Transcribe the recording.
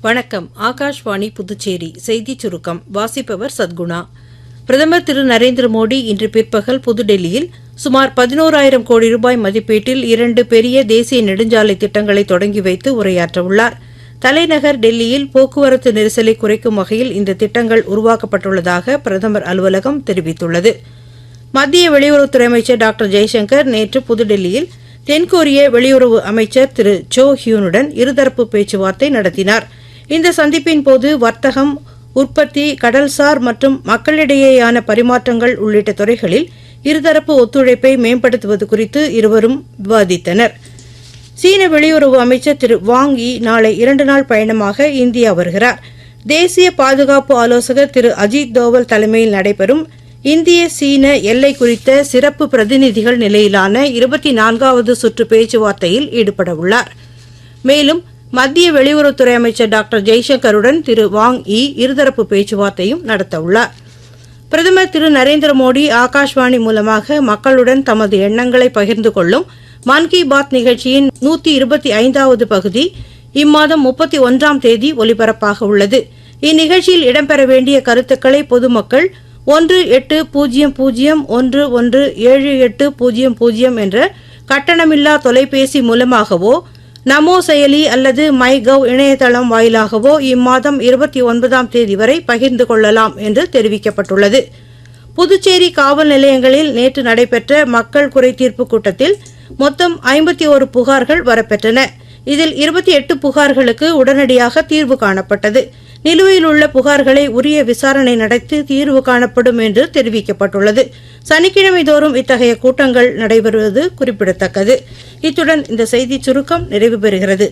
வணக்கம். ஆகாஷ்வாணி புதுச்சேரி செய்திச் சுருக்கம் வாசிப்பவர் சத்குணா. பிரதமர் திரு நரேந்திர மோடி இன்று பிற்பகல் புதுடெல்லியில் சுமார் 11,000 கோடி ரூபாய் மதிப்பீட்டில் 2 பெரிய தேசிய நெடுஞ்சாலை திட்டங்களை தொடங்கி வைத்து உரையாற்றவுள்ளார். தலைநகர் டெல்லியில் போக்குவரத்து நெரிசலை குறைக்கும் வகையில் இந்த திட்டங்கள் உருவாக்கப்பட்டுள்ளதாக பிரதமர் அலுவலகம் தெரிவித்துள்ளது. மத்திய வெளியுறவுத்துறை அமைச்சர் டாக்டர் ஜெய்சங்கர் நேற்று புதுடெல்லியில் தென்கொரிய வெளியுறவு அமைச்சர் திரு சோ ஹியூனுடன் இருதரப்பு பேச்சுவார்த்தை நடத்தினார். இந்த சந்திப்பின் போது வர்த்தகம், உற்பத்தி, கடல்சார் மற்றும் மக்களிடையேயான பரிமாற்றங்கள் உள்ளிட்ட துறைகளில் இருதரப்பு ஒத்துழைப்பை மேம்படுத்துவது குறித்து இருவரும் விவாதித்தனர். சீன வெளியுறவு அமைச்சர் திரு வாங் யி நாளை 2 நாள் பயணமாக இந்தியா வருகிறார். தேசிய பாதுகாப்பு ஆலோசகர் திரு அஜித் தோவல் தலைமையில் நடைபெறும் இந்திய சீன எல்லை குறித்த சிறப்பு பிரதிநிதிகள் நிலையிலான 24வது சுற்று பேச்சுவார்த்தையில் ஈடுபட உள்ளார். மேலும் மத்திய வெளியுறவுத்துறை அமைச்சர் டாக்டர் ஜெய்சங்கருடன் திரு வாங் யி இருதரப்பு பேச்சுவார்த்தையும் நடத்தவுள்ளார். பிரதமர் திரு நரேந்திர மோடி ஆகாஷ்வாணி மூலமாக மக்களுடன் தமது எண்ணங்களை பகிர்ந்து கொள்ளும் மன் கி பாத் நிகழ்ச்சியின் 125வது பகுதி இம்மாதம் 31ஆம் தேதி ஒலிபரப்பாக உள்ளது. இந்நிகழ்ச்சியில் இடம்பெற வேண்டிய கருத்துக்களை பொதுமக்கள் 1800117800 என்ற கட்டணமில்லா தொலைபேசி மூலமாகவோ, நமோ செயலி அல்லது மை கவ் இணையதளம் வாயிலாகவோ இம்மாதம் 29ஆம் தேதி வரை பகிர்ந்து கொள்ளலாம் என்று தெரிவிக்கப்பட்டுள்ளது. புதுச்சேரி காவல் நிலையங்களில் நேற்று நடைபெற்ற மக்கள் குறைதீர்ப்பு கூட்டத்தில் மொத்தம் 51 புகார்கள் வரப்பெற்றன. இதில் 28 புகார்களுக்கு உடனடியாக தீர்வு காணப்பட்டது. நிலுவையில் உள்ள புகார்களை உரிய விசாரணை நடத்தி தீர்வு காணப்படும் என்று தெரிவிக்கப்பட்டுள்ளது. சனிக்கிழமை தோறும் இத்தகைய கூட்டங்கள் நடைபெறுவது குறிப்பிடத்தக்கது. இத்துடன் இந்த செய்திச் சுருக்கம் நிறைவு பெறுகிறது.